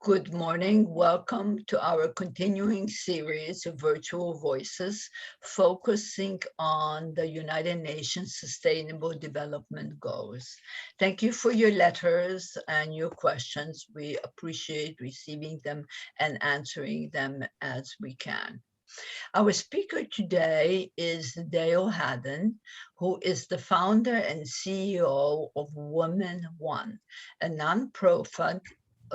Good morning. Welcome to our continuing series of Virtual Voices, focusing on the United Nations Sustainable Development Goals. Thank you for your letters and your questions. We appreciate receiving them and answering them as we can. Our speaker today is Dayle Haddon, who is the founder and CEO of WomenOne, a nonprofit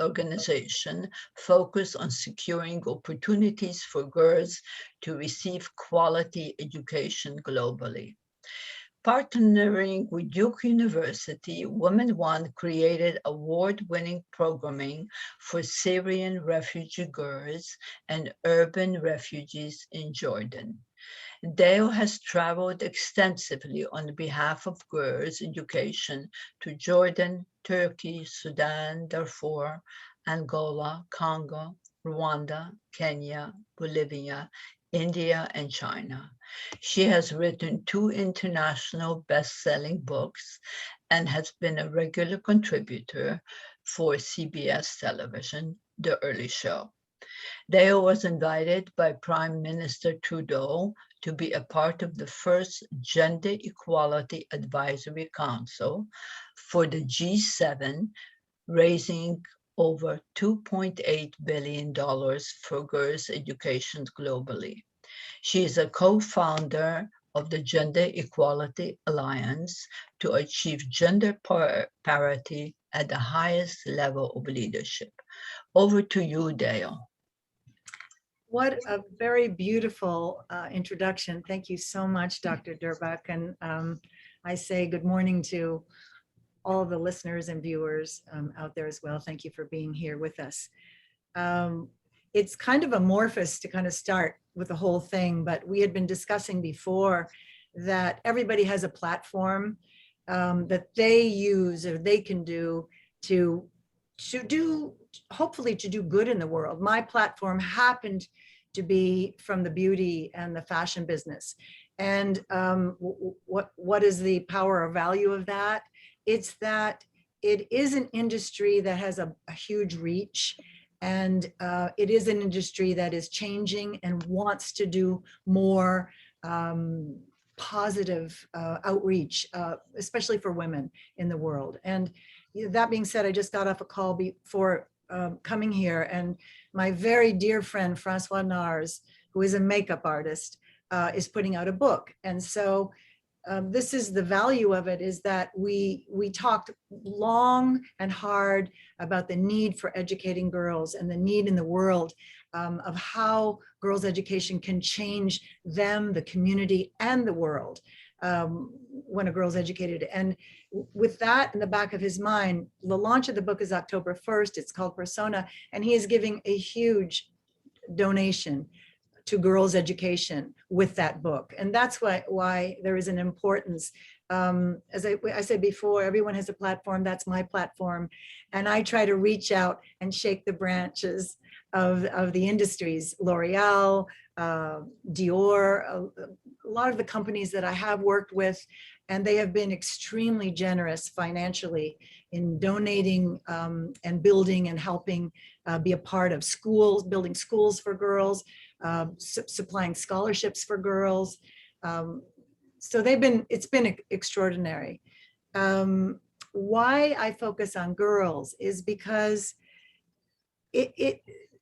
organization focused on securing opportunities for girls to receive quality education globally. Partnering with Duke University, WomenOne created award-winning programming for Syrian refugee girls and urban refugees in Jordan. Dayle has traveled extensively on behalf of girls' education to Jordan, Turkey, Sudan, Darfur, Angola, Congo, Rwanda, Kenya, Bolivia, India, and China. She has written 2 international best-selling books and has been a regular contributor for CBS television, The Early Show. Dayle was invited by Prime Minister Trudeau to be a part of the first Gender Equality Advisory Council for the G7, raising over $2.8 billion for girls' education globally. She is a co-founder of the Gender Equality Alliance to achieve gender parity at the highest level of leadership. Over to you, Dayle. What a very beautiful introduction. Thank you so much, Dr. Durbach. And I say good morning to all of the listeners and viewers out there as well. Thank you for being here with us. It's kind of amorphous to kind of start with the whole thing, but we had been discussing before that everybody has a platform that they use or they can do to do, hopefully to do good in the world. My platform happened to be from the beauty and the fashion business. And what is the power or value of that? It's that it is an industry that has a huge reach, and it is an industry that is changing and wants to do more positive outreach, especially for women in the world. And that being said, I just got off a call before coming here, and my very dear friend, François Nars, who is a makeup artist, is putting out a book. And so this is the value of it, is that we talked long and hard about the need for educating girls and the need in the world of how girls' education can change them, the community, and the world when a girl's educated. And with that in the back of his mind, the launch of the book is October 1st. It's called Persona, and he is giving a huge donation to girls' education with that book. And that's why there is an importance. As I said before, everyone has a platform. That's my platform. And I try to reach out and shake the branches of the industries, L'Oreal, Dior, a lot of the companies that I have worked with, and they have been extremely generous financially in donating and building and helping be a part of schools, building schools for girls, supplying scholarships for girls. So it's been extraordinary. Why I focus on girls is because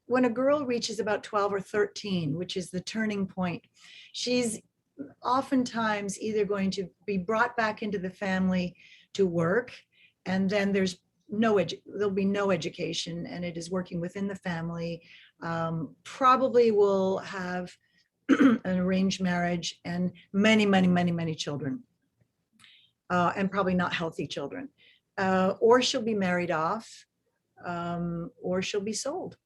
when a girl reaches about 12 or 13, which is the turning point, she's oftentimes either going to be brought back into the family to work, and then there'll be no education, and it is working within the family. Probably will have an arranged marriage and many children, and probably not healthy children. Or she'll be married off, or she'll be sold.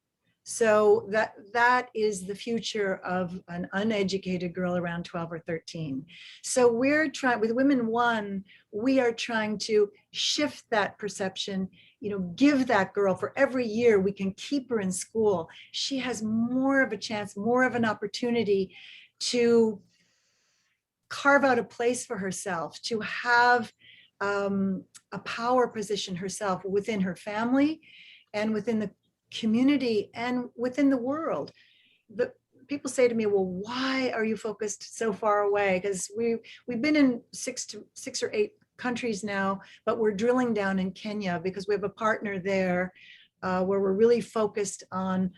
So that is the future of an uneducated girl around 12 or 13. So we're trying, with WomenOne, we are trying to shift that perception, give that girl, for every year we can keep her in school, she has more of a chance, more of an opportunity to carve out a place for herself, to have a power position herself within her family and within community and within the world. People say to me, well, why are you focused so far away? Because we've been in six or eight countries now, but we're drilling down in Kenya because we have a partner there where we're really focused on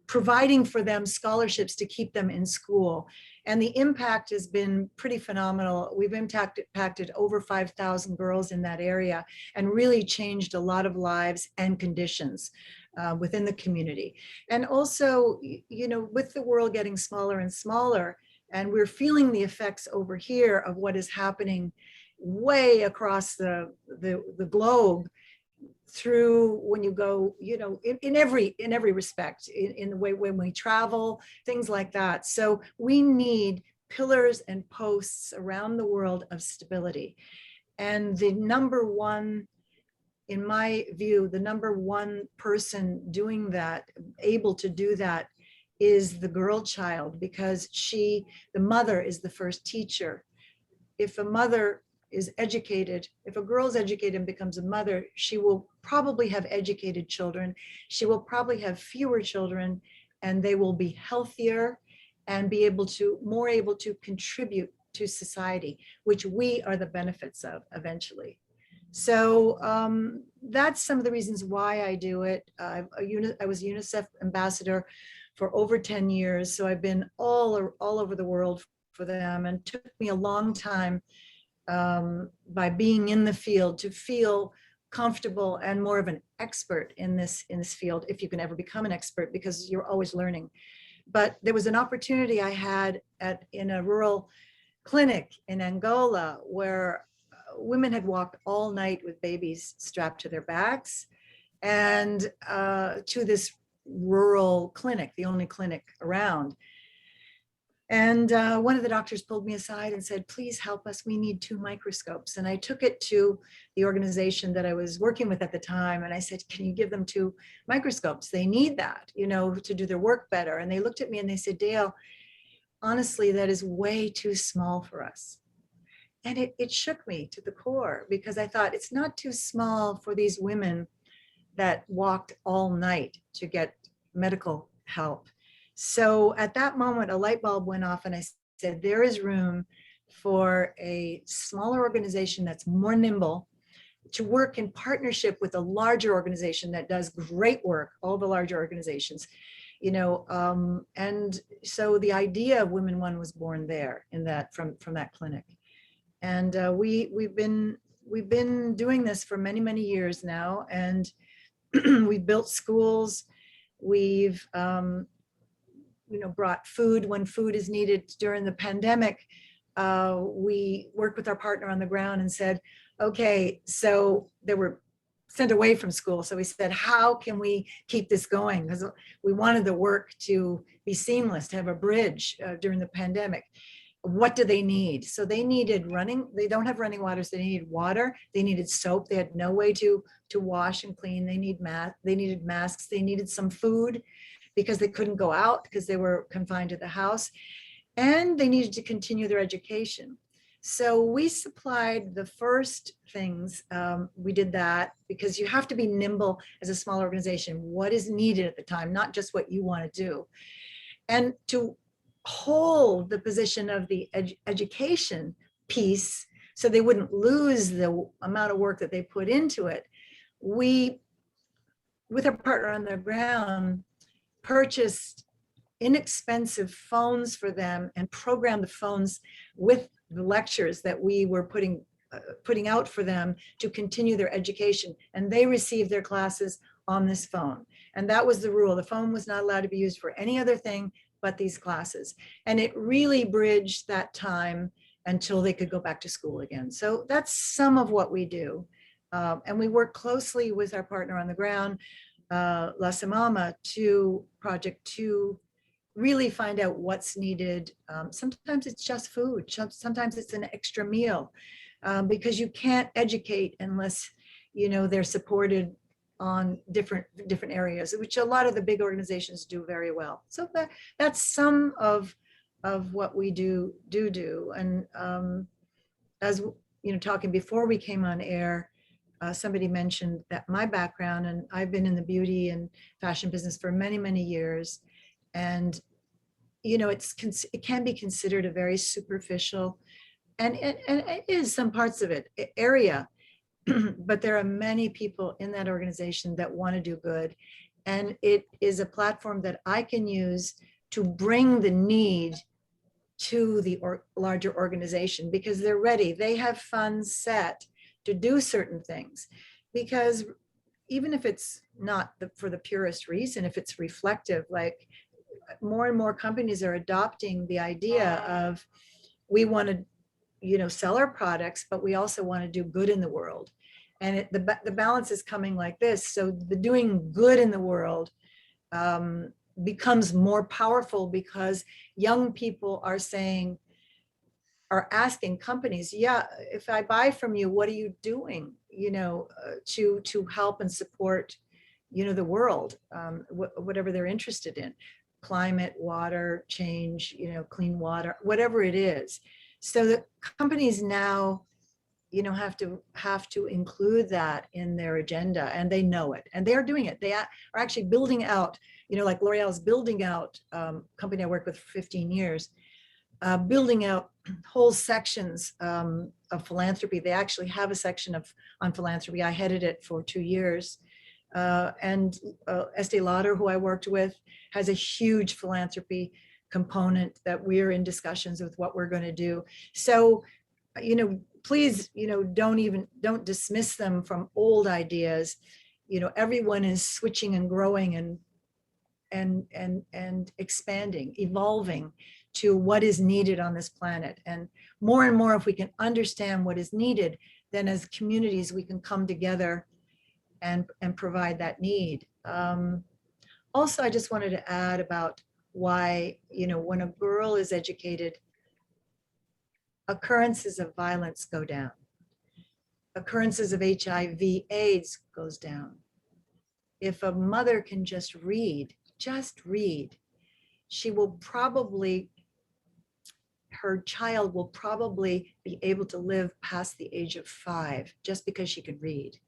providing for them scholarships to keep them in school. And the impact has been pretty phenomenal. We've impacted over 5,000 girls in that area and really changed a lot of lives and conditions within the community. And also, you know, with the world getting smaller and smaller, and we're feeling the effects over here of what is happening way across the globe, through when you go, you know, in every respect, in the way when we travel, things like that. So we need pillars and posts around the world of stability. And the number one, in my view, the number one person doing that, able to do that, is the girl child, because the mother is the first teacher. If a mother is educated, if a girl's educated and becomes a mother, she will probably have educated children. She will probably have fewer children, and they will be healthier and be more able to contribute to society, which we are the benefits of eventually. So that's some of the reasons why I do it. I was a UNICEF ambassador for over 10 years. So I've been all over the world for them, and it took me a long time by being in the field to feel comfortable and more of an expert in this field, if you can ever become an expert, because you're always learning. But there was an opportunity I had in a rural clinic in Angola where women had walked all night with babies strapped to their backs, and to this rural clinic, the only clinic around. And one of the doctors pulled me aside and said, please help us, we need 2 microscopes. And I took it to the organization that I was working with at the time. And I said, can you give them 2 microscopes? They need that, you know, to do their work better. And they looked at me and they said, Dayle, honestly, that is way too small for us. And it shook me to the core, because I thought, it's not too small for these women that walked all night to get medical help. So at that moment, a light bulb went off, and I said, there is room for a smaller organization that's more nimble to work in partnership with a larger organization that does great work, all the larger organizations, you know. And so the idea of WomenOne was born there, from that clinic. And we've been doing this for many, many years now. And we've built schools. We've brought food when food is needed. During the pandemic, we worked with our partner on the ground and said, okay, so they were sent away from school. So we said, how can we keep this going? Because we wanted the work to be seamless, to have a bridge during the pandemic. What do they need? So they needed they don't have running water, so they needed water. They needed soap. They had no way to wash and clean. They needed masks. They needed some food, because they couldn't go out because they were confined to the house, and they needed to continue their education. So we supplied the first things. We did that because you have to be nimble as a small organization. What is needed at the time, not just what you want to do. And to hold the position of the education piece, so they wouldn't lose the amount of work that they put into it, we, with our partner on the ground, purchased inexpensive phones for them and programmed the phones with the lectures that we were putting out for them to continue their education. And they received their classes on this phone. And that was the rule. The phone was not allowed to be used for any other thing but these classes. And it really bridged that time until they could go back to school again. So that's some of what we do. And we work closely with our partner on the ground, La Samama, to really find out what's needed. Sometimes it's just food. Sometimes it's an extra meal, because you can't educate unless, they're supported on different areas, which a lot of the big organizations do very well. So that's some of what we do. And as talking before we came on air, somebody mentioned that my background, and I've been in the beauty and fashion business for many, many years. And, you know, it can be considered a very superficial, and it is some parts of it, area. But there are many people in that organization that want to do good. And it is a platform that I can use to bring the need to the larger organization, because they're ready. They have funds set to do certain things. Because even if it's not for the purest reason, if it's reflective, like more and more companies are adopting the idea of, we want to, you know, sell our products, but we also want to do good in the world. And the balance is coming like this. So the doing good in the world becomes more powerful, because young people are asking companies, yeah, if I buy from you, what are you doing, you know, to help and support, you know, the world, whatever they're interested in, climate, water change, you know, clean water, whatever it is. So the companies now, you know, have to include that in their agenda, and they know it, and they are doing it. They are actually building out, you know, like L'Oreal is building out, company I worked with for 15 years, building out whole sections of philanthropy. They actually have a section on philanthropy. I headed it for 2 years. And Estée Lauder, who I worked with, has a huge philanthropy component that we're in discussions with what we're going to do. So, you know, please, you know, don't dismiss them from old ideas. You know, everyone is switching and growing and expanding, evolving to what is needed on this planet. And more, if we can understand what is needed, then as communities, we can come together and provide that need. Also, I just wanted to add about why, you know, when a girl is educated, occurrences of violence go down. Occurrences of HIV/AIDS goes down. If a mother can just read, she will probably, her child will probably be able to live past the age of 5 just because she could read.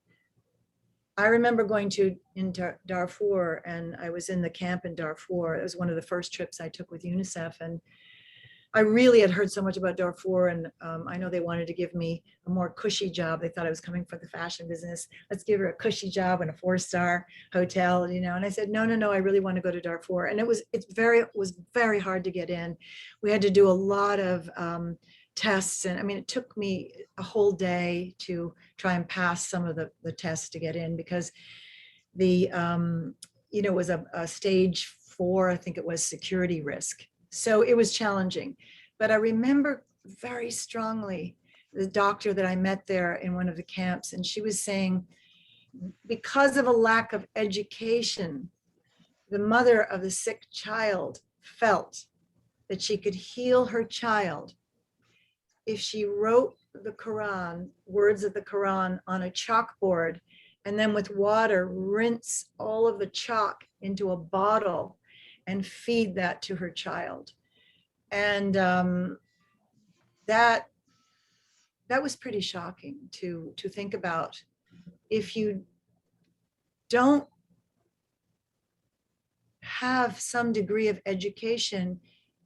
I remember going into Darfur, and I was in the camp in Darfur. It was one of the first trips I took with UNICEF, and I really had heard so much about Darfur, and I know they wanted to give me a more cushy job. They thought I was coming for the fashion business. Let's give her a cushy job in a 4-star hotel, you know. And I said, no, I really want to go to Darfur. And it was very hard to get in. We had to do a lot of tests, and I mean, it took me a whole day to try and pass some of the tests to get in, because the you know, it was a stage 4, I think it was, security risk. So it was challenging. But I remember very strongly the doctor that I met there in one of the camps, and she was saying, because of a lack of education, the mother of the sick child felt that she could heal her child if she wrote the Quran, words of the Quran, on a chalkboard, and then with water rinse all of the chalk into a bottle and feed that to her child. And that was pretty shocking to think about. If you don't have some degree of education,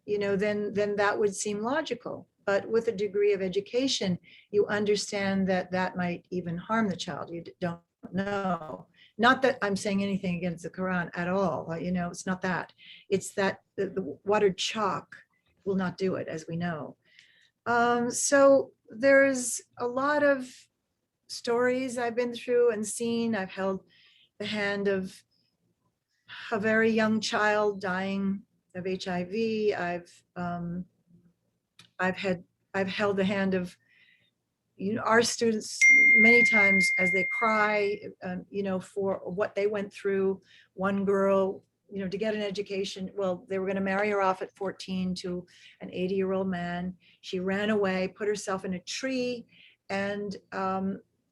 you know, then that would seem logical. But with a degree of education, you understand that that might even harm the child. You don't know. Not that I'm saying anything against the Quran at all. You know, it's not that. It's that the watered chalk will not do it, as we know. So there's a lot of stories I've been through and seen. I've held the hand of a very young child dying of HIV. I've held the hand of, you know, our students many times as they cry, you know, for what they went through. One girl, you know, to get an education, well, they were going to marry her off at 14 to an 80-year-old man. She ran away, put herself in a tree, and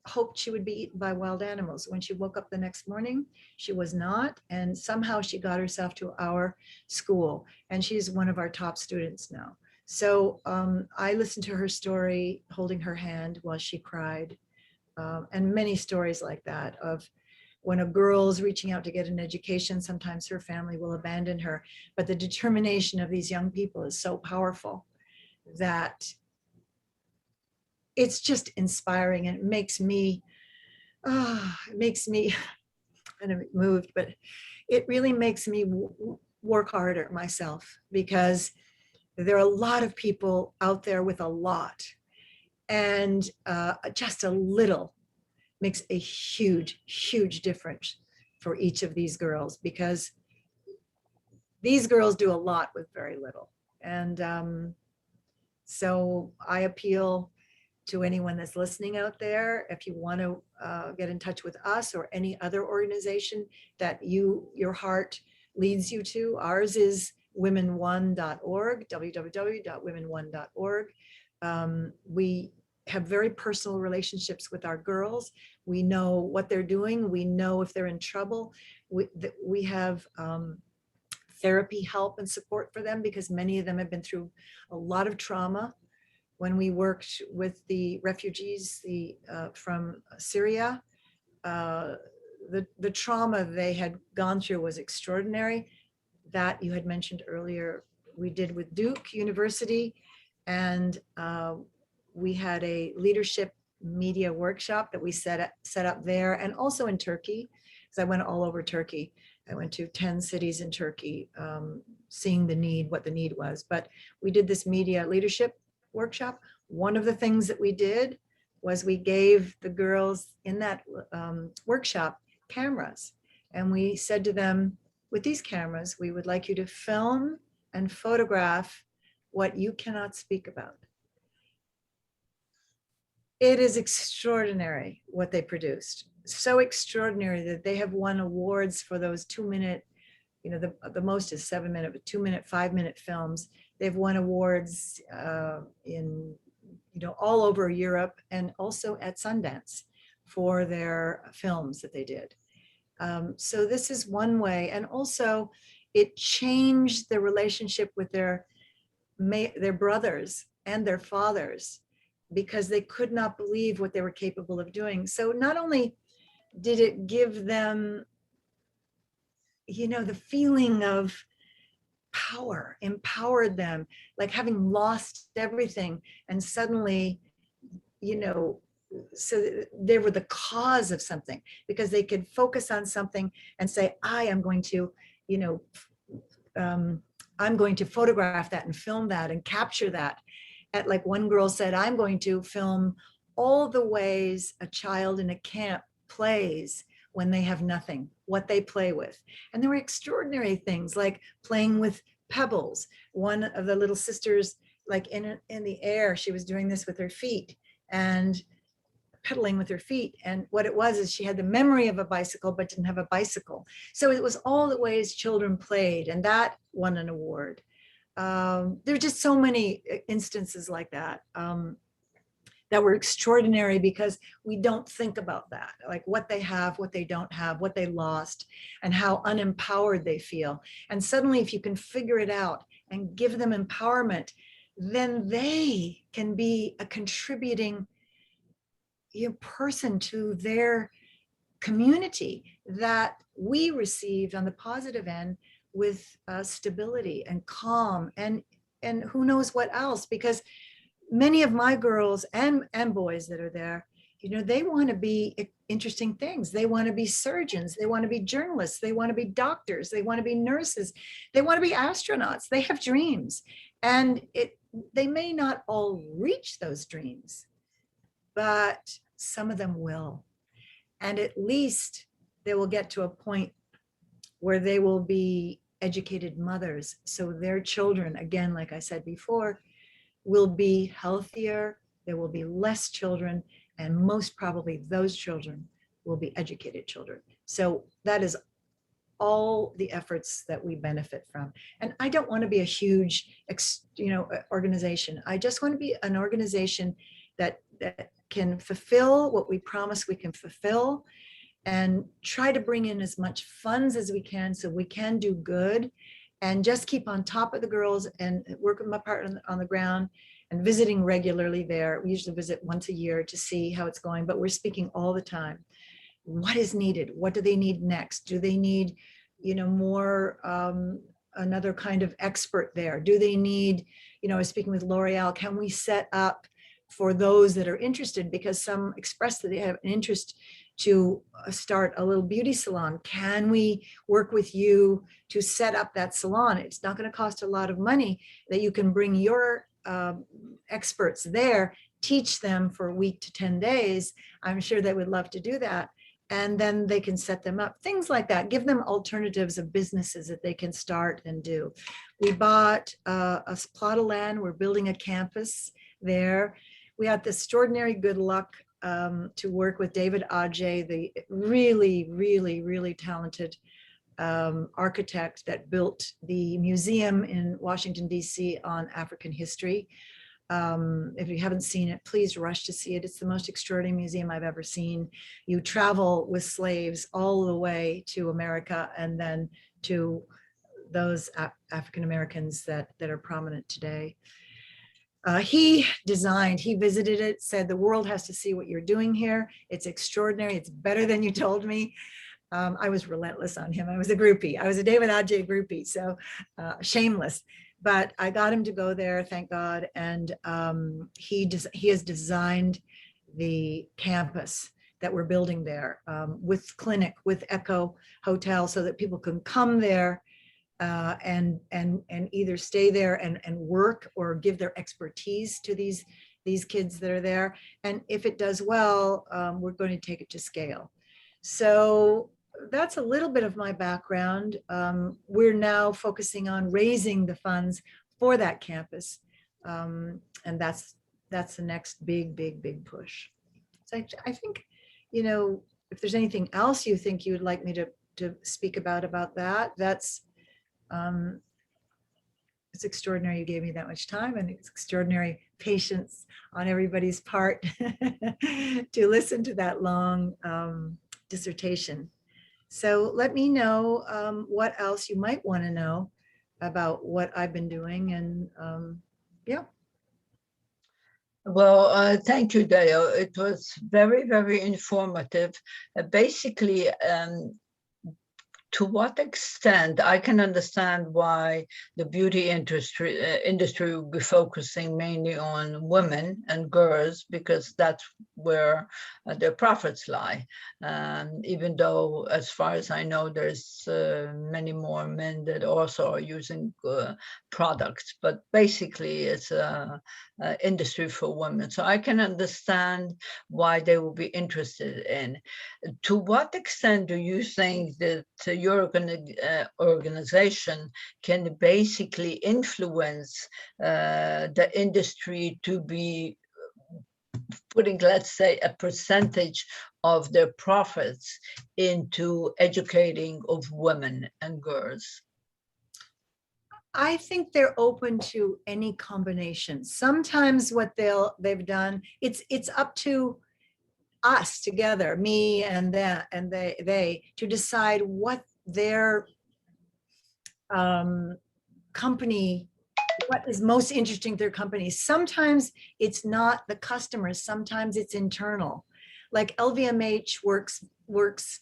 hoped she would be eaten by wild animals. When she woke up the next morning, she was not, and somehow she got herself to our school, and she's one of our top students now. So I listened to her story, holding her hand while she cried. And many stories like that of when a girl's reaching out to get an education, sometimes her family will abandon her. But the determination of these young people is so powerful that it's just inspiring, and it makes me kind of moved, but it really makes me work harder myself, because there are a lot of people out there with a lot, and just a little makes a huge, huge difference for each of these girls, because these girls do a lot with very little. And so I appeal to anyone that's listening out there, if you want to get in touch with us or any other organization that your heart leads you to. Ours is womenone.org, www.womenone.org. We have very personal relationships with our girls. We know what they're doing. We know if they're in trouble. We have therapy help and support for them, because many of them have been through a lot of trauma. When we worked with the refugees from Syria, the trauma they had gone through was extraordinary. That you had mentioned earlier, we did with Duke University, and we had a leadership media workshop that we set up there, and also in Turkey, because I went all over Turkey. I went to 10 cities in Turkey, seeing what the need was. But we did this media leadership workshop. One of the things that we did was we gave the girls in that workshop cameras, and we said to them, with these cameras, we would like you to film and photograph what you cannot speak about. It is extraordinary what they produced. So extraordinary that they have won awards for those 2-minute, the most is 7-minute, but 2-minute, 5-minute films. They've won awards in, all over Europe, and also at Sundance for their films that they did. So this is one way. And also it changed the relationship with their brothers and their fathers, because they could not believe what they were capable of doing. So not only did it give them, the feeling of power, empowered them, like having lost everything, and suddenly, so they were the cause of something, because they could focus on something and say, I am going to, I'm going to photograph that and film that and capture that. Like one girl said, I'm going to film all the ways a child in a camp plays when they have nothing, what they play with. And there were extraordinary things like playing with pebbles. One of the little sisters, like in the air, she was doing this with her feet and pedaling with her feet. And what it was is she had the memory of a bicycle, but didn't have a bicycle. So it was all the ways children played, and that won an award. There are just so many instances like that that were extraordinary, because we don't think about that, like what they have, what they don't have, what they lost, and how unempowered they feel. And suddenly, if you can figure it out and give them empowerment, then they can be a contributing person to their community that we received on the positive end with stability and calm and who knows what else. Because many of my girls and boys that are there, they want to be interesting things. They want to be surgeons. They want to be journalists. They want to be doctors. They want to be nurses. They want to be astronauts. They have dreams. And they may not all reach those dreams, but some of them will. And at least they will get to a point where they will be educated mothers. So their children, again, like I said before, will be healthier, there will be less children, and most probably those children will be educated children. So that is all the efforts that we benefit from. And I don't want to be a huge, organization. I just want to be an organization that can fulfill what we promise we can fulfill, and try to bring in as much funds as we can so we can do good, and just keep on top of the girls and work with my partner on the ground and visiting regularly there. We usually visit once a year to see how it's going, but we're speaking all the time. What is needed? What do they need next? Do they need, more, another kind of expert there? Do they need, I was speaking with L'Oreal, can we set up for those that are interested, because some express that they have an interest to start a little beauty salon. Can we work with you to set up that salon? It's not going to cost a lot of money, that you can bring your experts there, teach them for a week to 10 days. I'm sure they would love to do that. And then they can set them up, things like that. Give them alternatives of businesses that they can start and do. We bought a plot of land. We're building a campus there. We had the extraordinary good luck to work with David Adjaye, the really, really, really talented architect that built the museum in Washington, D.C. on African history. If you haven't seen it, please rush to see it. It's the most extraordinary museum I've ever seen. You travel with slaves all the way to America and then to those African Americans that are prominent today. He visited it, said the world has to see what you're doing here. It's extraordinary. It's better than you told me. I was relentless on him. I was a groupie. I was a David Adjaye groupie, so shameless. But I got him to go there, thank God. And he has designed the campus that we're building there with clinic, with Echo Hotel, so that people can come there and either stay there and work or give their expertise to these kids that are there. And if it does well, we're going to take it to scale. So that's a little bit of my background. We're now focusing on raising the funds for that campus. And that's the next big push. So I think, if there's anything else you think you would like me to speak about that, that's, it's extraordinary you gave me that much time, and it's extraordinary patience on everybody's part to listen to that long dissertation. So let me know what else you might want to know about what I've been doing, and yeah. Well, thank you, Dayle. It was very, very informative. Basically, to what extent I can understand why the beauty industry will be focusing mainly on women and girls, because that's where their profits lie. Even though, as far as I know, there's many more men that also are using products, but basically it's a industry for women. So I can understand why they will be interested in. To what extent do you think that your organization can basically influence the industry to be putting, let's say, a percentage of their profits into educating of women and girls? I think they're open to any combination. Sometimes what they've done, it's up to us together, me and they to decide what their company, what is most interesting to their company. Sometimes it's not the customers, sometimes it's internal. Like LVMH works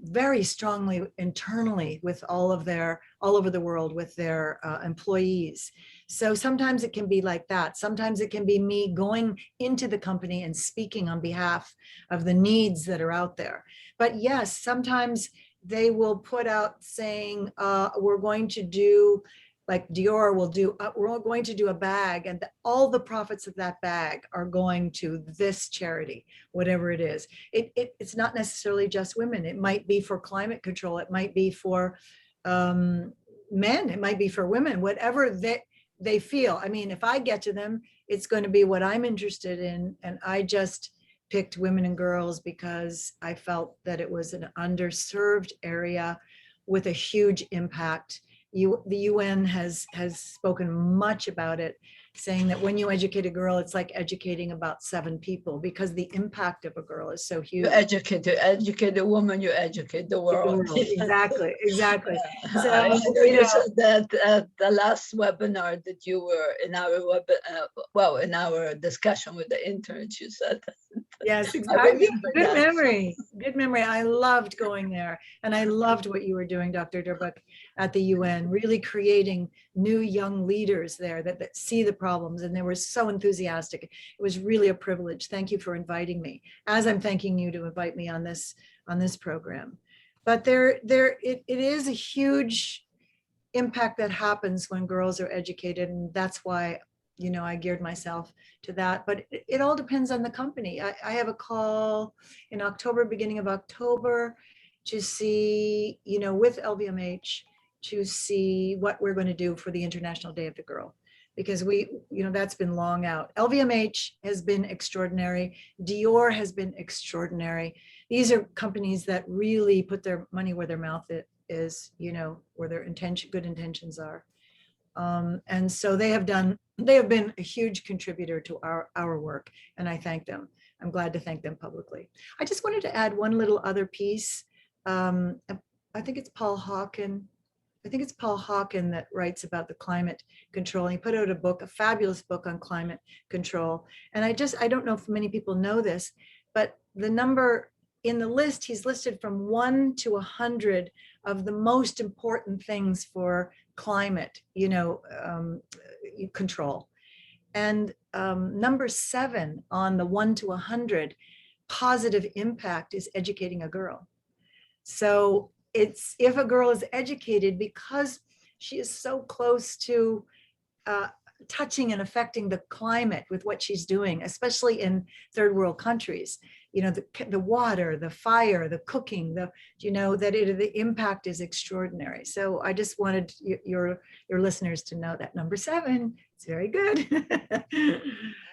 very strongly internally with all over the world with their employees. So sometimes it can be like that. Sometimes it can be me going into the company and speaking on behalf of the needs that are out there. But yes, sometimes they will put out saying, we're going to do, like Dior will do, we're going to do a bag, and all the profits of that bag are going to this charity, whatever it is. It's not necessarily just women. It might be for climate control. It might be for men. It might be for women, whatever they feel. I mean, if I get to them, it's going to be what I'm interested in. And I just picked women and girls because I felt that it was an underserved area with a huge impact. the UN has spoken much about it, saying that when you educate a girl, it's like educating about 7 people, because the impact of a girl is so huge. You educate a woman, you educate the world. Exactly, exactly. So, I know you said that at the last webinar that you were in our in our discussion with the interns, you said that. Yes, exactly. Good memory. Good memory. I loved going there. And I loved what you were doing, Dr. Durbuk, at the UN, really creating new young leaders there that see the problems. And they were so enthusiastic. It was really a privilege. Thank you for inviting me, as I'm thanking you to invite me on this program. But it is a huge impact that happens when girls are educated. And that's why, I geared myself to that, but it all depends on the company. I have a call in October, beginning of October, to see, with LVMH, to see what we're going to do for the International Day of the Girl, because that's been long out. LVMH has been extraordinary. Dior has been extraordinary. These are companies that really put their money where their mouth is, where their good intentions are. And so they have been a huge contributor to our work, and I thank them. I'm glad to thank them publicly. I just wanted to add one little other piece. I think it's Paul Hawken. That writes about the climate control. And he put out a fabulous book on climate control. And I don't know if many people know this, but the number in the list, he's listed from 1 to 100 of the most important things for climate, control. And number 7 on the 1 to 100 positive impact is educating a girl. So if a girl is educated, because she is so close to touching and affecting the climate with what she's doing, especially in third world countries, the water, the fire, the cooking, the impact is extraordinary. So I just wanted your listeners to know that number 7 is very good.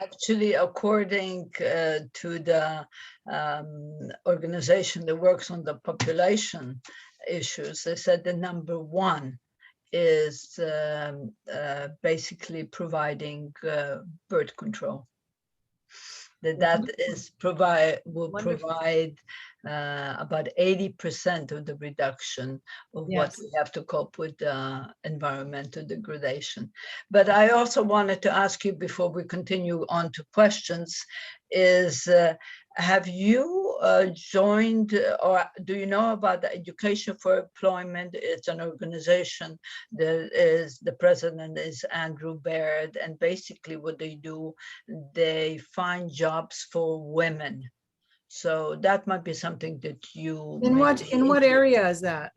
Actually, according to the organization that works on the population issues, they said the number 1 is basically providing birth control. That will provide about 80% of the reduction of what we have to cope with environmental degradation. But I also wanted to ask you, before we continue on to questions, is have you joined, or do you know about the Education for Employment? It's an organization that is, the president is Andrew Baird, and basically what they do, they find jobs for women. So that might be something that you... In what area is that?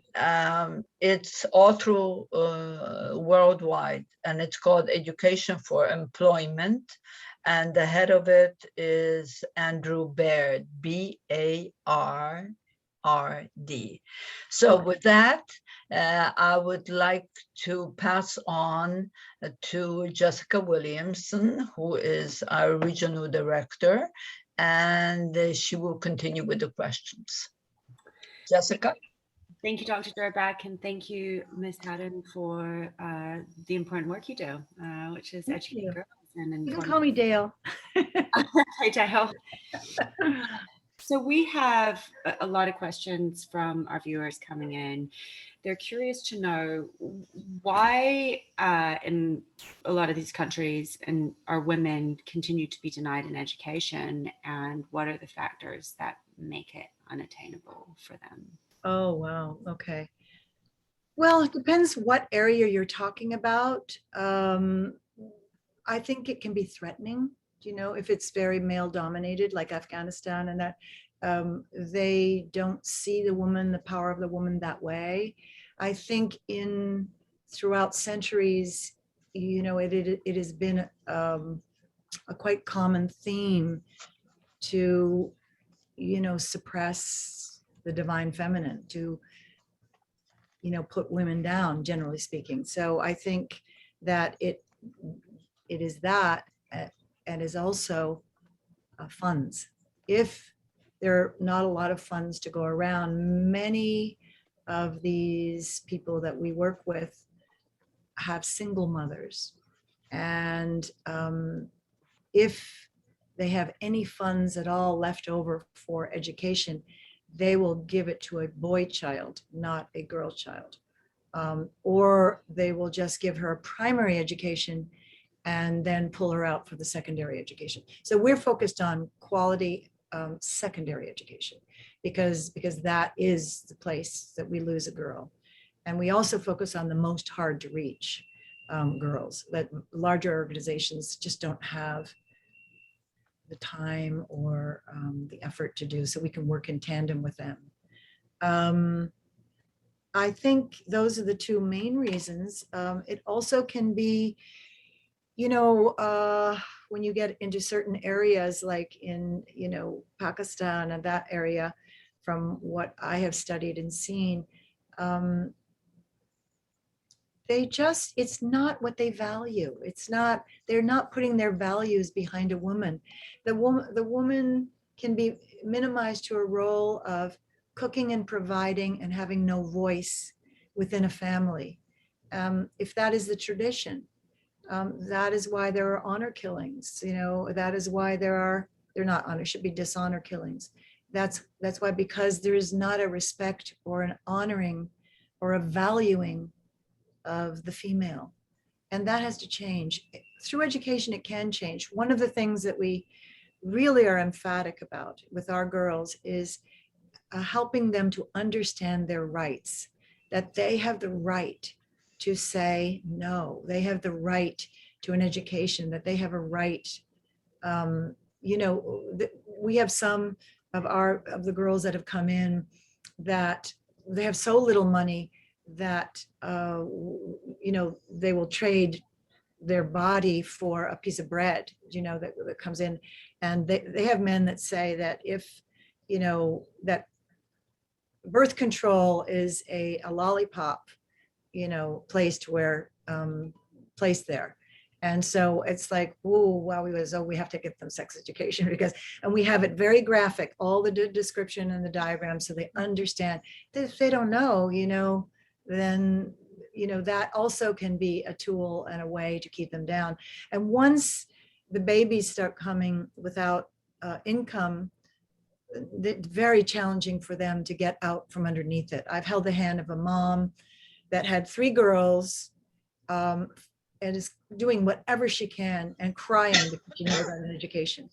It's all through worldwide, and it's called Education for Employment. And the head of it is Andrew Baird, B-A-R-R-D. So with that, I would like to pass on to Jessica Williamson, who is our regional director, and she will continue with the questions. Jessica? Thank you, Dr. Durbuk, and thank you, Ms. Haddon, for the important work you do, which is educating girls. And you can call me Dayle. Hi, Dayle. So we have a lot of questions from our viewers coming in. They're curious to know why in a lot of these countries and our women continue to be denied an education, and what are the factors that make it unattainable for them? Oh, wow. Okay. Well, it depends what area you're talking about. I think it can be threatening, if it's very male dominated, like Afghanistan, and that they don't see the power of the woman that way. I think throughout centuries, it has been a quite common theme to, suppress the divine feminine, to, put women down, generally speaking. So I think that it is that, and is also funds. If there are not a lot of funds to go around, many of these people that we work with have single mothers. And if they have any funds at all left over for education, they will give it to a boy child, not a girl child. Or they will just give her a primary education and then pull her out for the secondary education. So we're focused on quality secondary education because that is the place that we lose a girl. And we also focus on the most hard to reach girls that larger organizations just don't have the time or the effort to do, so we can work in tandem with them. I think those are the two main reasons. It also can be, you know, when you get into certain areas like in, you know, Pakistan and that area, from what I have studied and seen, it's not what they value. They're not putting their values behind a woman. The woman can be minimized to a role of cooking and providing and having no voice within a family. If that is the tradition, that is why there are honor killings. You know, that is why they're not honor, should be dishonor killings. That's why, because there is not a respect or an honoring or a valuing of the female. And that has to change. Through education, it can change. One of the things that we really are emphatic about with our girls is helping them to understand their rights, that they have the right to say no. They have the right to an education, that they have a right. You know, we have some of the girls that have come in that they have so little money that, you know, they will trade their body for a piece of bread, you know, that comes in. And they have men that say that if, you know, that birth control is a lollipop, you know, placed there. And so it's like, oh, wow, we have to get them sex education and we have it very graphic, all the description and the diagram, so they understand that if they don't know, you know, then, you know, that also can be a tool and a way to keep them down. And once the babies start coming without income, it's very challenging for them to get out from underneath it. I've held the hand of a mom that had 3 girls and is doing whatever she can and crying because she never got an education.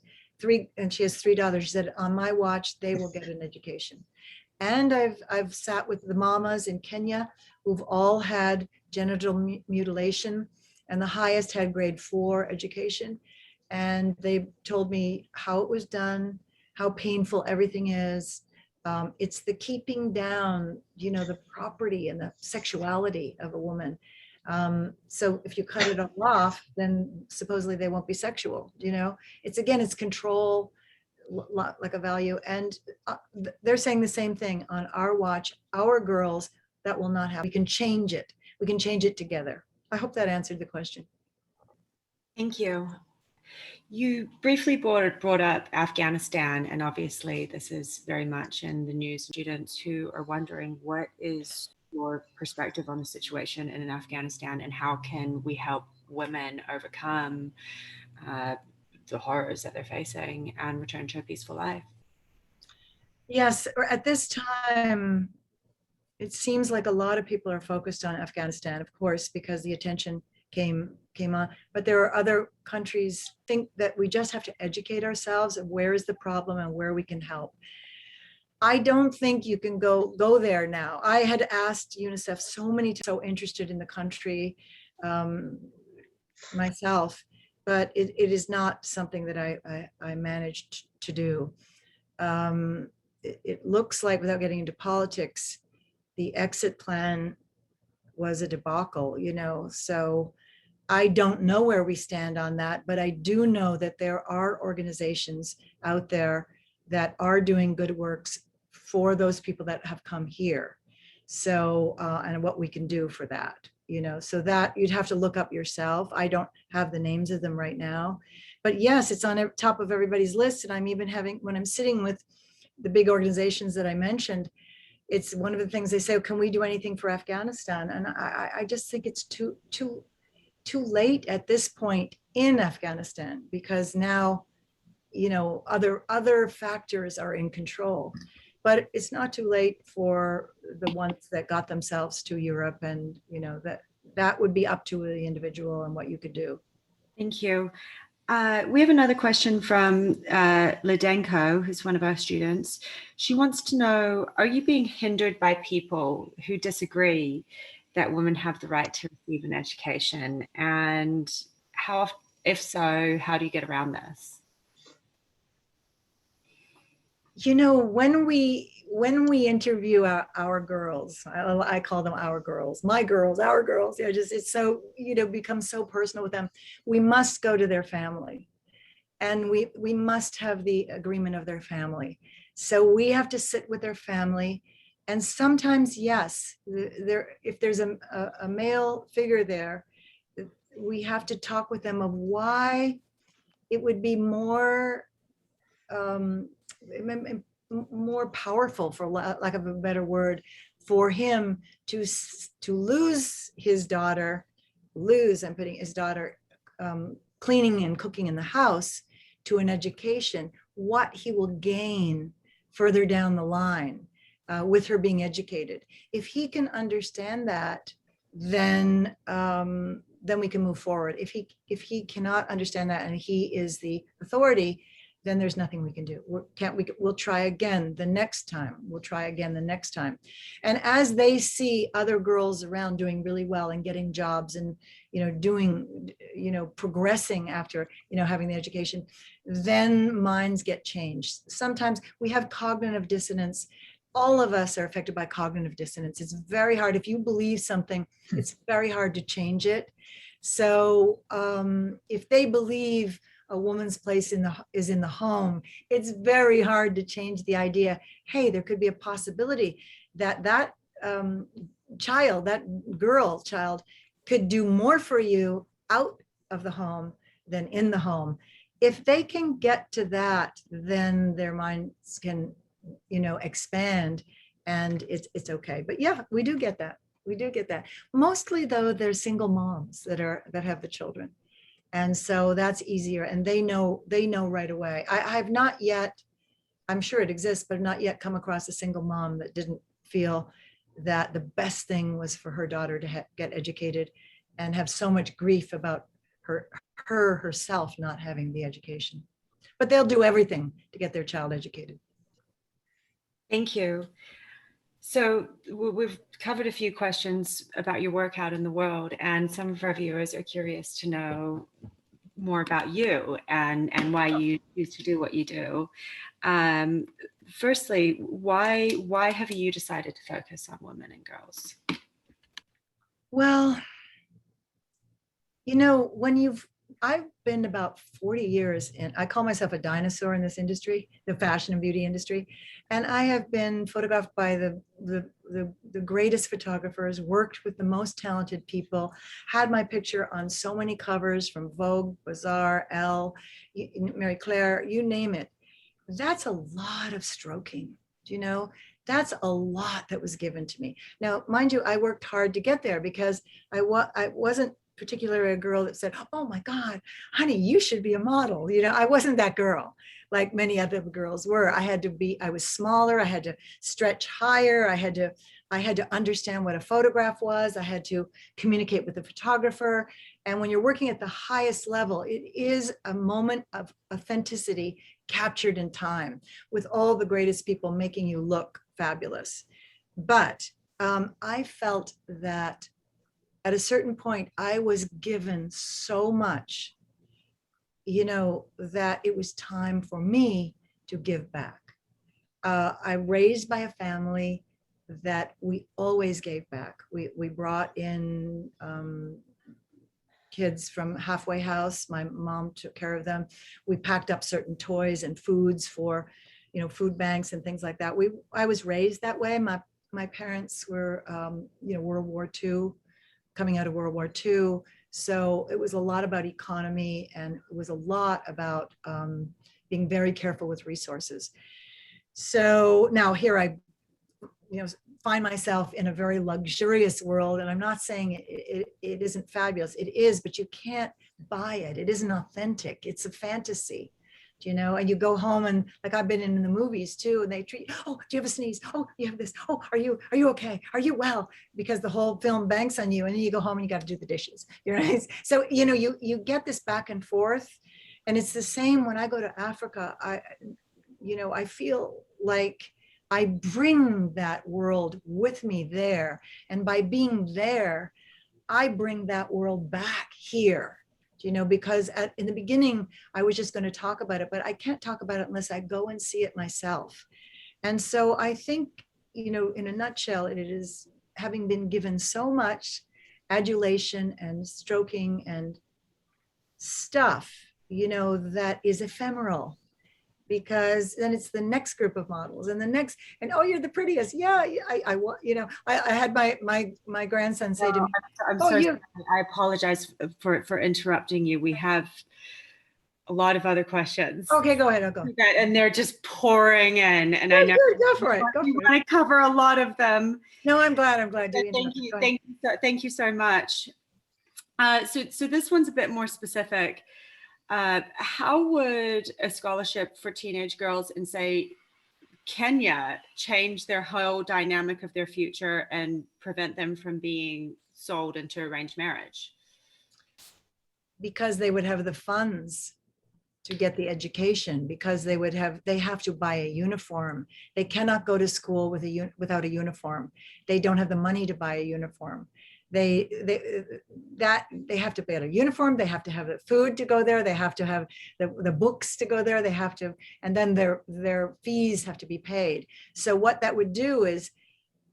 And she has 3 daughters. She said, on my watch, they will get an education. And I've sat with the mamas in Kenya who've all had genital mutilation, and the highest had grade 4 education. And they told me how it was done, how painful everything is. It's the keeping down, you know, the property and the sexuality of a woman. So if you cut it all off, then supposedly they won't be sexual, you know. It's control, like a value. And they're saying the same thing on our watch. Our girls, that will not happen. We can change it. We can change it together. I hope that answered the question. Thank you. You briefly brought up Afghanistan, and obviously this is very much in the news. Students who are wondering, what is your perspective on the situation in Afghanistan, and how can we help women overcome the horrors that they're facing and return to a peaceful life? Yes, at this time, it seems like a lot of people are focused on Afghanistan, of course, because the attention came on. But there are other countries. Think that we just have to educate ourselves of where is the problem and where we can help. I don't think you can go there now. I had asked UNICEF so many times, so interested in the country myself, but it is not something that I managed to do. It looks like, without getting into politics, the exit plan was a debacle, you know, so I don't know where we stand on that, but I do know that there are organizations out there that are doing good works for those people that have come here. So, and what we can do for that, you know, so that you'd have to look up yourself. I don't have the names of them right now, but yes, it's on top of everybody's list. And I'm even having, when I'm sitting with the big organizations that I mentioned, it's one of the things they say, can we do anything for Afghanistan? And I just think it's too late at this point in Afghanistan, because now, you know, other factors are in control. But it's not too late for the ones that got themselves to Europe, and, you know, that would be up to the individual and what you could do. Thank you. We have another question from Ledenko, who's one of our students. She wants to know, are you being hindered by people who disagree that women have the right to receive an education? And how, if so, how do you get around this? You know, when we interview our girls, I call them our girls, my girls, our girls, you know, just, it's so, you know, becomes so personal with them. We must go to their family, and we must have the agreement of their family. So we have to sit with their family. And sometimes, yes, if there's a male figure there, we have to talk with them of why it would be more powerful, for lack of a better word, for him to lose his daughter, I'm putting his daughter cleaning and cooking in the house, to an education, what he will gain further down the line with her being educated. If he can understand that, then we can move forward. If he cannot understand that, and he is the authority, then there's nothing we can do. We'll try again the next time. We'll try again the next time. And as they see other girls around doing really well and getting jobs and, you know, doing, you know, progressing after, you know, having the education, then minds get changed. Sometimes we have cognitive dissonance. All of us are affected by cognitive dissonance. It's very hard. If you believe something, it's very hard to change it. So if they believe a woman's place is in the home, it's very hard to change the idea. Hey, there could be a possibility that child, that girl child, could do more for you out of the home than in the home. If they can get to that, then their minds can, you know, expand, and it's okay. But yeah, we do get that. We do get that. Mostly though, they're single moms that have the children. And so that's easier, and they know right away. I have not yet, I'm sure it exists, but not yet come across a single mom that didn't feel that the best thing was for her daughter to get educated, and have so much grief about herself not having the education. But they'll do everything to get their child educated. Thank you. So we've covered a few questions about your work out in the world, and some of our viewers are curious to know more about you and why you choose to do what you do. Firstly, why have you decided to focus on women and girls? Well, you know, I've been about 40 years in, I call myself a dinosaur in this industry, the fashion and beauty industry. And I have been photographed by the greatest photographers, worked with the most talented people, had my picture on so many covers from Vogue, Bazaar, Elle, Marie Claire, you name it. That's a lot of stroking, you know? That's a lot that was given to me. Now, mind you, I worked hard to get there, because I wasn't particularly a girl that said, oh my God, honey, you should be a model. You know, I wasn't that girl like many other girls were. I was smaller. I had to stretch higher. I had to understand what a photograph was. I had to communicate with the photographer. And when you're working at the highest level, it is a moment of authenticity captured in time, with all the greatest people making you look fabulous. But I felt that at a certain point, I was given so much, you know, that it was time for me to give back. I'm raised by a family that we always gave back. We brought in kids from halfway house. My mom took care of them. We packed up certain toys and foods for, you know, food banks and things like that. I was raised that way. My parents were, you know, World War II. Coming out of World War II. So it was a lot about economy, and it was a lot about being very careful with resources. So now here find myself in a very luxurious world. And I'm not saying it isn't fabulous. It is, but you can't buy it. It isn't authentic. It's a fantasy, and you go home and like I've been in the movies too, and they treat, oh, do you have a sneeze? Oh, you have this. Oh, are you okay? Are you well? Because the whole film banks on you, and then you go home and you got to do the dishes. So, you get this back and forth. And it's the same when I go to Africa. I feel like I bring that world with me there. And by being there, I bring that world back here, because in the beginning, I was just going to talk about it, but I can't talk about it unless I go and see it myself. And so I think, in a nutshell, it is having been given so much adulation and stroking and stuff, that is ephemeral. Because then it's the next group of models and the next, and oh, you're the prettiest. Yeah, I had my grandson say to me, I'm so sorry. I apologize for interrupting you. We have a lot of other questions. Okay, go ahead. I'll go. And they're just pouring in, and yeah, I know go for it. We want to cover a lot of them. No, I'm glad. Thank you so much. So this one's a bit more specific. How would a scholarship for teenage girls in, say, Kenya change their whole dynamic of their future and prevent them from being sold into arranged marriage? Because they would have the funds to get the education, because they have to buy a uniform. They cannot go to school without a uniform. They don't have the money to buy a uniform. They have to get a uniform. They have to have the food to go there. They have to have the books to go there. They have to, and then their fees have to be paid. So what that would do is,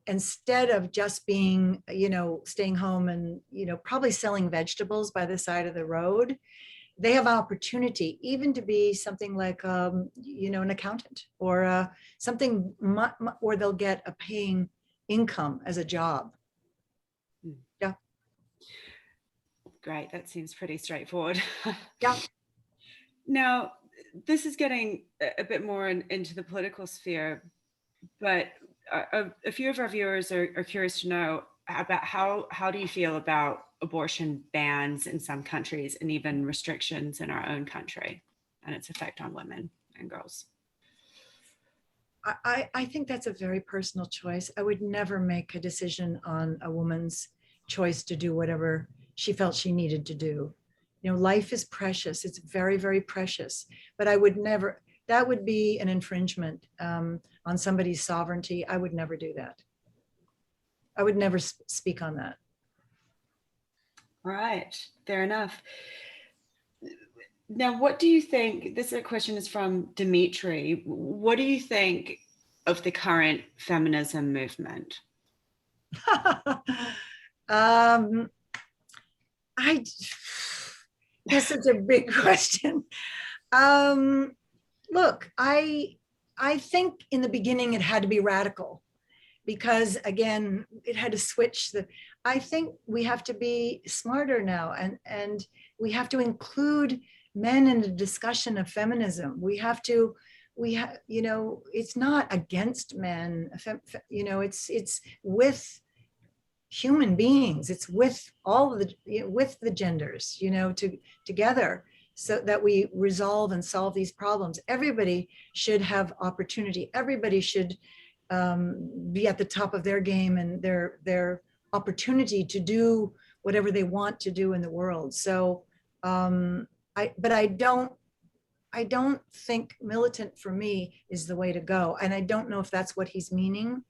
instead of just being, staying home and, probably selling vegetables by the side of the road, they have opportunity even to be something like, an accountant or something where they'll get a paying income as a job. Yeah. Great. That seems pretty straightforward. Yeah. Now, this is getting a bit more into the political sphere, but a few of our viewers are curious to know about how do you feel about abortion bans in some countries and even restrictions in our own country and its effect on women and girls? I think that's a very personal choice. I would never make a decision on a woman's choice to do whatever she felt she needed to do. Life is precious. It's very, very precious. But I would never, that would be an infringement on somebody's sovereignty. I would never do that. I would never speak on that. All right, fair enough. Now, what do you think, this question is from Dimitri, what do you think of the current feminism movement? That's such a big question. Look, I think in the beginning it had to be radical because, again, it had to switch I think we have to be smarter now, and we have to include men in the discussion of feminism. It's not against men, it's with human beings. It's with with the genders, together, so that we resolve and solve these problems. Everybody should have opportunity. Everybody should be at the top of their game and their opportunity to do whatever they want to do in the world. So, but I don't think militant for me is the way to go. And I don't know if that's what he's meaning.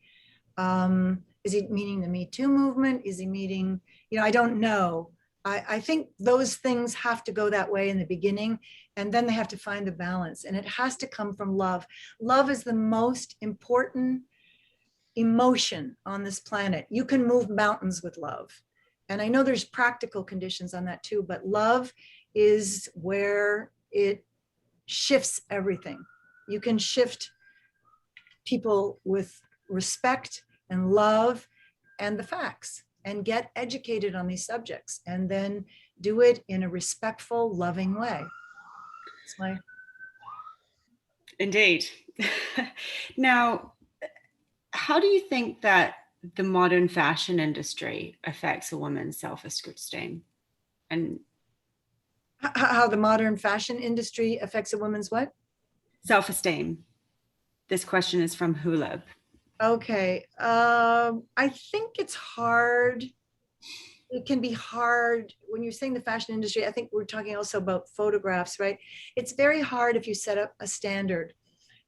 Is he meaning the Me Too movement? Is he meaning, I don't know. I think those things have to go that way in the beginning, and then they have to find the balance. And it has to come from love. Love is the most important emotion on this planet. You can move mountains with love. And I know there's practical conditions on that too, but love is where it shifts everything. You can shift people with respect and love and the facts, and get educated on these subjects, and then do it in a respectful, loving way. That's my... Indeed. Now, how do you think that the modern fashion industry affects a woman's self-esteem? And how the modern fashion industry affects a woman's what? Self-esteem. This question is from Hulab. Okay. I think it's hard. It can be hard when you're saying the fashion industry. I think we're talking also about photographs, right? It's very hard if you set up a standard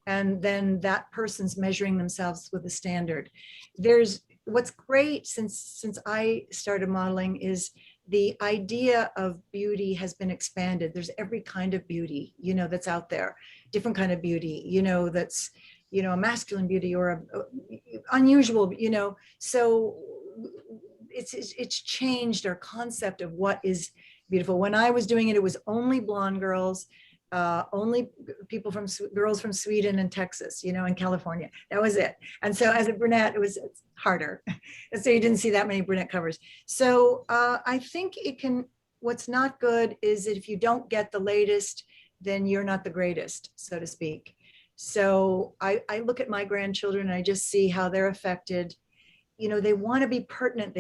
and then that person's measuring themselves with a standard. There's what's great since I started modeling is the idea of beauty has been expanded. There's every kind of beauty, that's out there, different kind of beauty, that's, a masculine beauty or a unusual, so it's changed our concept of what is beautiful. When I was doing it, it was only blonde girls, only girls from Sweden and Texas, and California. That was it. And so as a brunette, it's harder. And so you didn't see that many brunette covers. So I think what's not good is that if you don't get the latest, then you're not the greatest, so to speak. So I look at my grandchildren and I just see how they're affected. They want to be pertinent.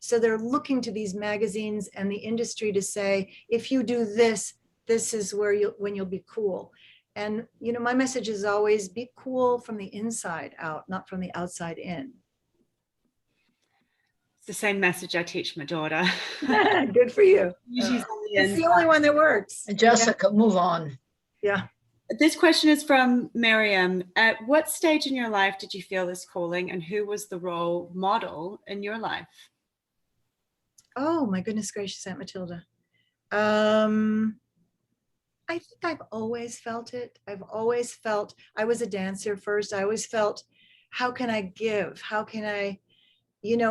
So they're looking to these magazines and the industry to say, if you do this, this is when you'll be cool. And, my message is always be cool from the inside out, not from the outside in. It's the same message I teach my daughter. Good for you. It's the only one that works. Jessica, move on. Yeah. This question is from Miriam. At what stage in your life did you feel this calling, and who was the role model in your life? Oh, my goodness gracious, Aunt Matilda. I think I've always felt it. I've always felt, I was a dancer first. I always felt, how can I give? How can I,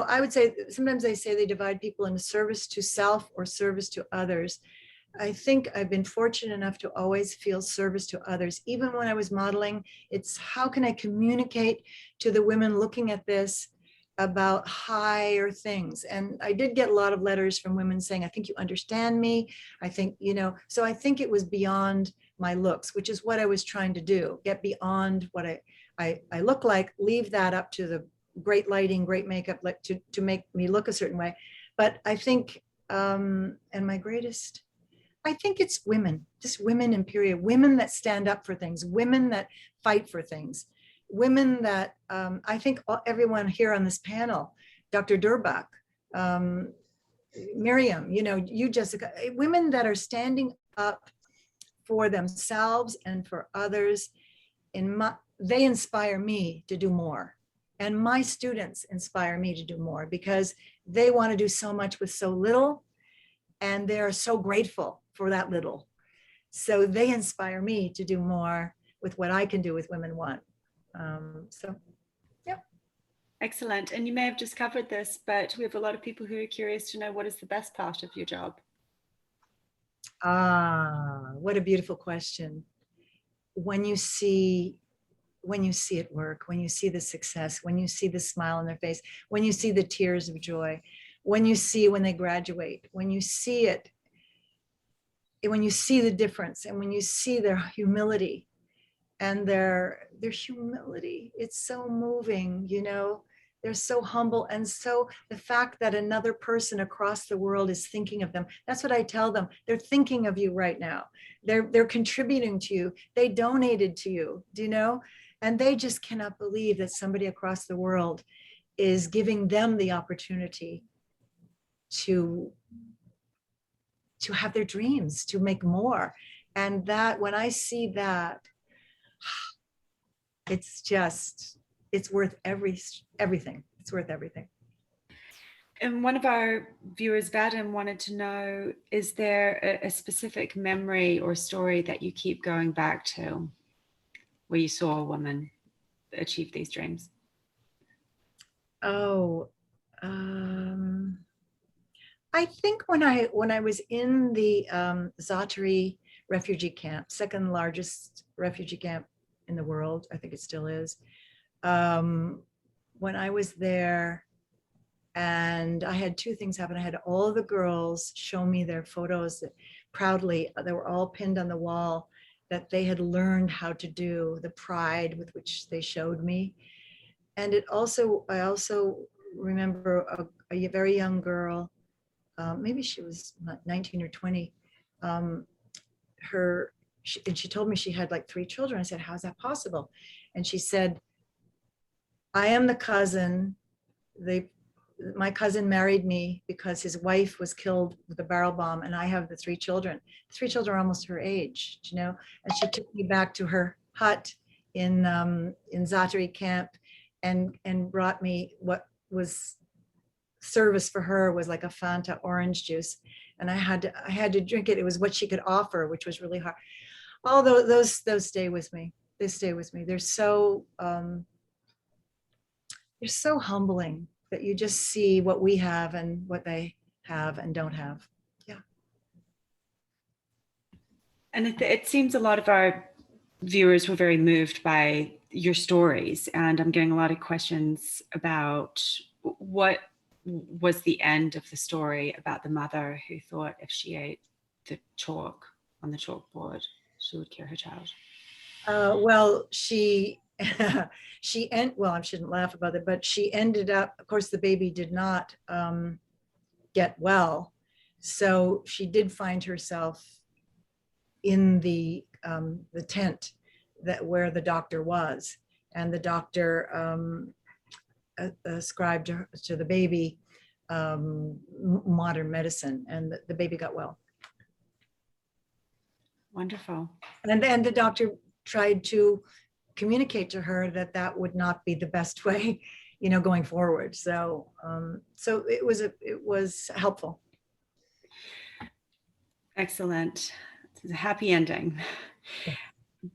I would say, sometimes they say they divide people into service to self or service to others. I think I've been fortunate enough to always feel service to others. Even when I was modeling, it's how can I communicate to the women looking at this about higher things. And I did get a lot of letters from women saying, I think you understand me. I think, so I think it was beyond my looks, which is what I was trying to do, get beyond what I look like, leave that up to the great lighting, great makeup, to make me look a certain way. But I think, and my greatest, I think it's women, just women in period, women that stand up for things, women that fight for things, women that I think everyone here on this panel, Dr. Durbach, Miriam, you, Jessica, women that are standing up for themselves and for others. They inspire me to do more. And my students inspire me to do more because they want to do so much with so little. And they're so grateful for that little. So they inspire me to do more with what I can do with WomenOne. Yeah. Excellent. And you may have just covered this, but we have a lot of people who are curious to know what is the best part of your job? What a beautiful question. When you see it work, when you see the success, when you see the smile on their face, when you see the tears of joy, when you see when they graduate, when you see it, when you see the difference, and when you see their humility and their humility, it's so moving, they're so humble. And so the fact that another person across the world is thinking of them, that's what I tell them. They're thinking of you right now. They're contributing to you. They donated to you, do you know? And they just cannot believe that somebody across the world is giving them the opportunity to have their dreams, to make more. And that, when I see that, it's worth everything. It's worth everything. And one of our viewers, Vadim, wanted to know, is there a specific memory or story that you keep going back to where you saw a woman achieve these dreams? I think when I was in the Zaatari refugee camp, second largest refugee camp in the world, I think it still is. When I was there, and I had two things happen. I had all the girls show me their photos that proudly, they were all pinned on the wall, that they had learned how to do, the pride with which they showed me. And I also remember a very young girl, maybe she was 19 or 20. And she told me she had like 3 children. I said, how's that possible? And she said, I am the cousin. My cousin married me because his wife was killed with a barrel bomb, and I have the 3 children. The 3 children are almost her age, you know. And she took me back to her hut in Zaatari Camp, and brought me what was service for her was like a Fanta orange juice, and I had to drink it. It was what she could offer, which was really hard. All those stay with me. They stay with me. They're so humbling that you just see what we have and what they have and don't have. Yeah. And it seems a lot of our viewers were very moved by your stories, and I'm getting a lot of questions about what was the end of the story about the mother who thought if she ate the chalk on the chalkboard, she would kill her child. Well, I shouldn't laugh about it, but she ended up, of course, the baby did not get well. So she did find herself in the tent where the doctor was, and the doctor ascribed to the baby modern medicine, and the baby got well. Wonderful. And then the doctor tried to communicate to her that would not be the best way, you know, going forward. So it was helpful. Excellent. It's a happy ending.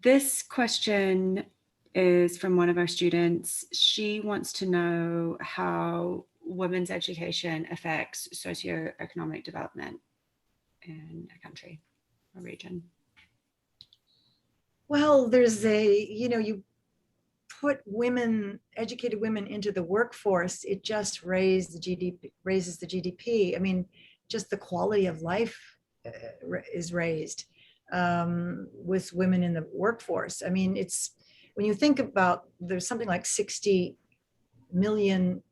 This question is from one of our students. She wants to know how women's education affects socioeconomic development in a country or region. Well, there's you put educated women into the workforce, it just raises the GDP. I mean, just the quality of life is raised with women in the workforce. I mean, when you think about, there's something like 60 million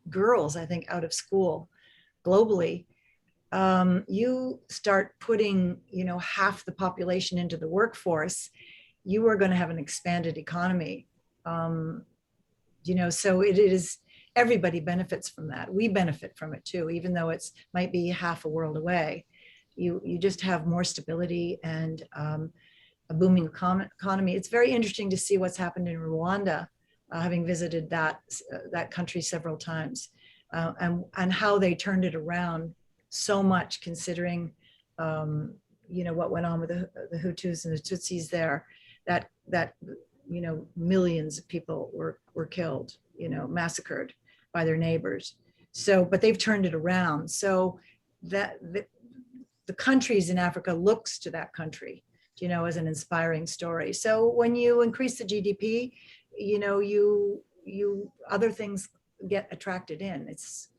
girls, I think, out of school globally. You start putting, half the population into the workforce, you are going to have an expanded economy. So it is, everybody benefits from that. We benefit from it too, even though it's might be half a world away. You just have more stability and a booming economy. It's very interesting to see what's happened in Rwanda, having visited that country several times, and how they turned it around so much, considering what went on with the Hutus and the Tutsis there, that millions of people were killed, massacred by their neighbors. So, but they've turned it around. So that the countries in Africa looks to that country, as an inspiring story. So when you increase the GDP, you other things get attracted in. It's,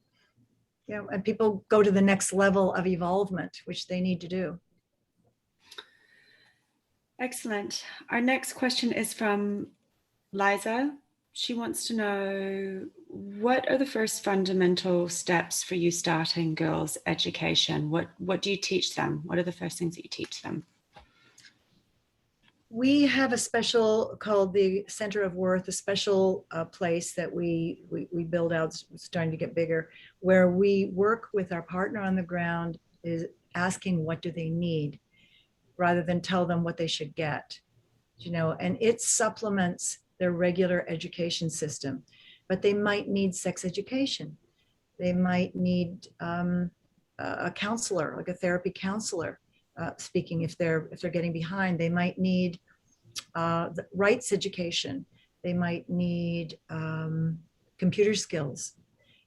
and people go to the next level of evolvement, which they need to do. Excellent. Our next question is from Liza. She wants to know, what are the first fundamental steps for you starting girls' education? What do you teach them? What are the first things that you teach them? We have a special called the Center of Worth, a special place that we build out, starting to get bigger, where we work with our partner on the ground, is asking what do they need, rather than tell them what they should get, and it supplements their regular education system. But they might need sex education. They might need a counselor, like a therapy counselor, speaking if they're getting behind. They might need the rights education. They might need computer skills.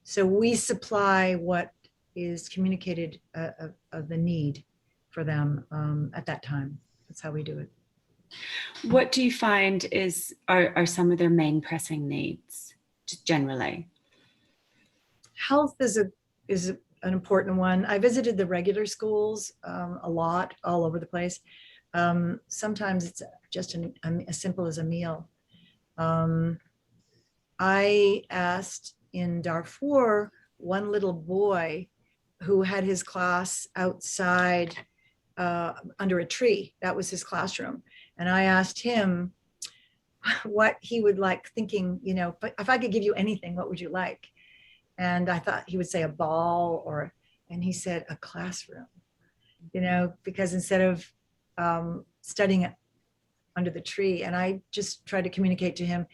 So we supply what is communicated of the need for them at that time. That's how we do it. What do you find are some of their main pressing needs, just generally? Health is an important one. I visited the regular schools a lot, all over the place. Sometimes it's just as simple as a meal. I asked in Darfur, one little boy who had his class outside under a tree. That was his classroom. And I asked him what he would like, thinking, you know, if I could give you anything, what would you like? And I thought he would say a ball, and he said a classroom, you know, because instead of studying it under the tree, and I just tried to communicate to him,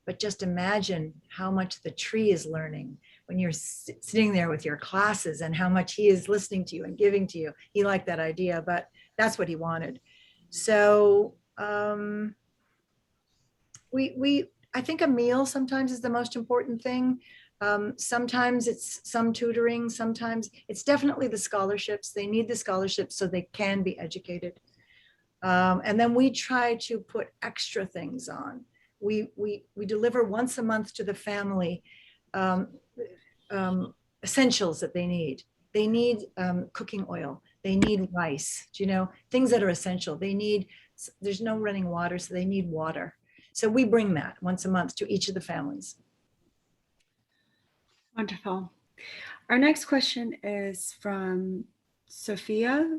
but just imagine how much the tree is learning when you're sitting there with your classes, and how much he is listening to you and giving to you. He liked that idea, but that's what he wanted. So I think a meal sometimes is the most important thing. Sometimes it's some tutoring, sometimes it's definitely the scholarships. They need the scholarships so they can be educated. And then we try to put extra things on. We deliver once a month to the family essentials that they need. They need cooking oil. They need rice, you know, things that are essential. There's no running water, so they need water. So we bring that once a month to each of the families. Wonderful. Our next question is from Sophia.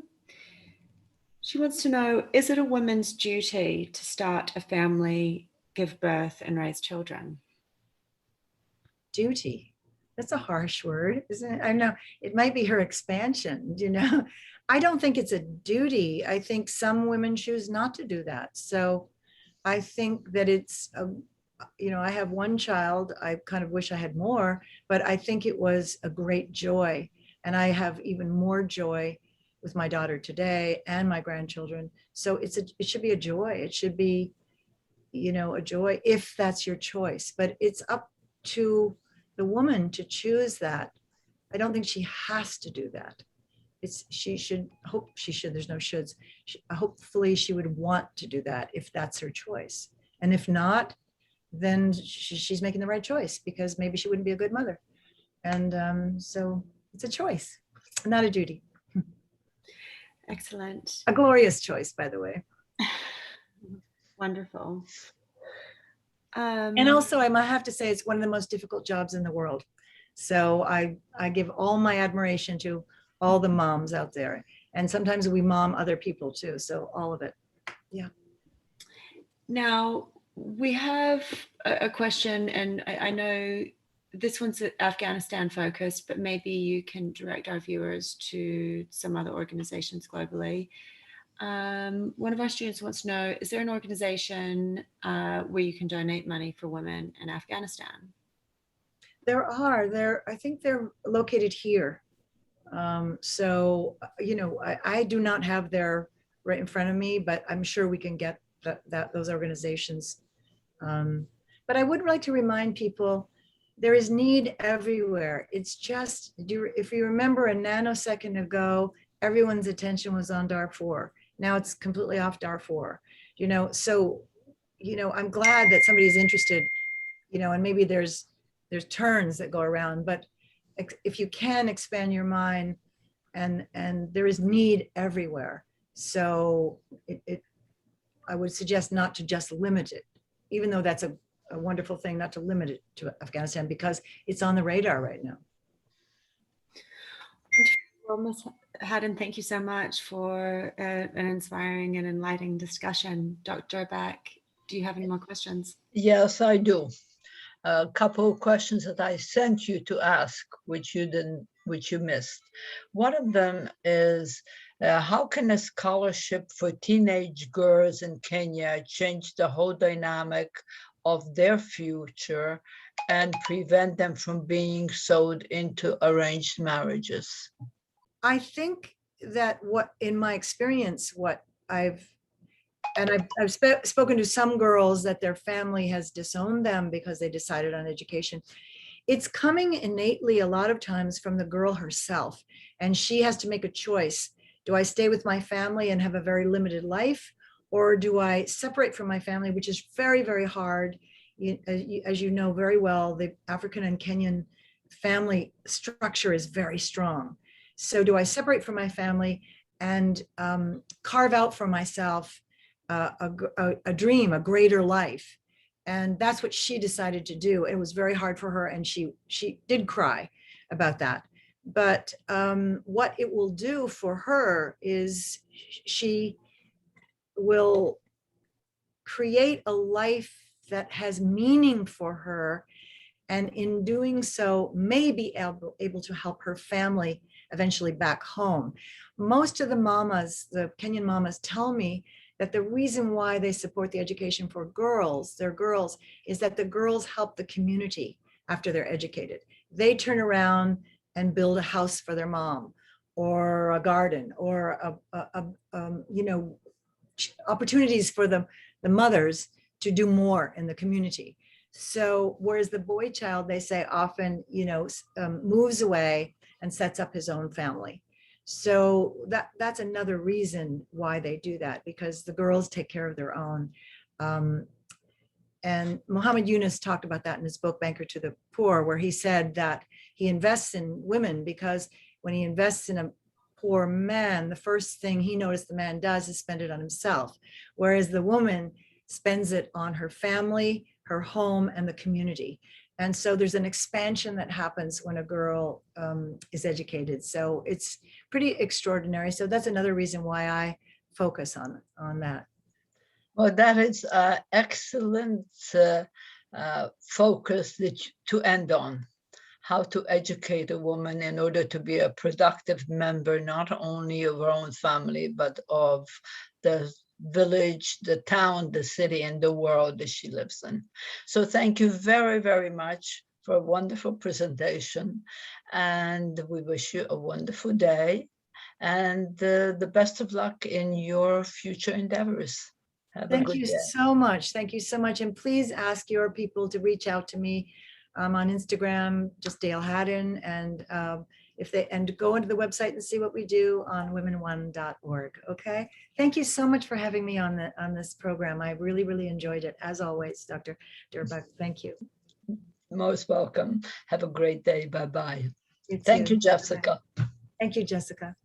She wants to know, is it a woman's duty to start a family, give birth, and raise children? Duty. That's a harsh word, isn't it? I know it might be her expansion, you know. I don't think it's a duty. I think some women choose not to do that. So I think that it's, you know, I have one child. I kind of wish I had more, but I think it was a great joy. And I have even more joy with my daughter today and my grandchildren. So it should be a joy. It should be, you know, a joy if that's your choice. But it's up to the woman to choose that. I don't think she has to do that. She should, there's no shoulds. Hopefully she would want to do that if that's her choice. And if not, then she's making the right choice, because maybe she wouldn't be a good mother. And so it's a choice, not a duty. Excellent. A glorious choice, by the way. Wonderful. And also, I might have to say, it's one of the most difficult jobs in the world. So I give all my admiration to all the moms out there. And sometimes we mom other people too. So all of it. Yeah. Now, we have a question, and I know this one's Afghanistan focused, but maybe you can direct our viewers to some other organizations globally. One of our students wants to know, is there an organization where you can donate money for women in Afghanistan? There are. I think they're located here. So, you know, I do not have their right in front of me, but I'm sure we can get those organizations. But I would like to remind people, there is need everywhere. It's just, if you remember a nanosecond ago, everyone's attention was on Darfur. Now it's completely off Darfur, you know. So, you know, I'm glad that somebody's interested, you know, and maybe there's turns that go around, but if you can expand your mind, and there is need everywhere. So I would suggest not to just limit it, even though that's a wonderful thing, not to limit it to Afghanistan, because it's on the radar right now. Well, Ms. Haddon, thank you so much for an inspiring and enlightening discussion. Dr. Beck, do you have any more questions? Yes, I do. A couple of questions that I sent you to ask, which you missed. One of them is, how can a scholarship for teenage girls in Kenya change the whole dynamic of their future and prevent them from being sold into arranged marriages? I think that in my experience, I've spoken to some girls that their family has disowned them because they decided on education. It's coming innately a lot of times from the girl herself, and she has to make a choice. Do I stay with my family and have a very limited life, or do I separate from my family, which is very, very hard? As you know very well, the African and Kenyan family structure is very strong. So do I separate from my family and carve out for myself a dream, a greater life? And that's what she decided to do. It was very hard for her, and she did cry about that. But what it will do for her is she will create a life that has meaning for her, and in doing so may be able to help her family eventually back home. Most of the mamas, the Kenyan mamas, tell me that the reason why they support the education for girls, their girls, is that the girls help the community after they're educated. They turn around and build a house for their mom, or a garden, or you know, opportunities for the mothers to do more in the community. So whereas the boy child, they say, often, you know, moves away and sets up his own family. So that's another reason why they do that, because the girls take care of their own. And Muhammad Yunus talked about that in his book, Banker to the Poor, where he said that he invests in women because when he invests in a poor man, the first thing he noticed the man does is spend it on himself, whereas the woman spends it on her family, her home, and the community. And so there's an expansion that happens when a girl is educated. So it's pretty extraordinary. So that's another reason why I focus on that. Well, that is excellent focus to end on. How to educate a woman in order to be a productive member, not only of her own family, but of the village, the town, the city, and the world that she lives in. So thank you very, very much for a wonderful presentation. And we wish you a wonderful day and the best of luck in your future endeavors. Thank you so much. Thank you so much. And please ask your people to reach out to me on Instagram, just Dayle Haddon, and go into the website and see what we do on WomenOne.org. Okay. Thank you so much for having me on this program. I really, really enjoyed it, as always, Dr. Durbach. Thank you. Most welcome. Have a great day. Bye-bye. You Thank too. you, Jessica. Thank you, Jessica.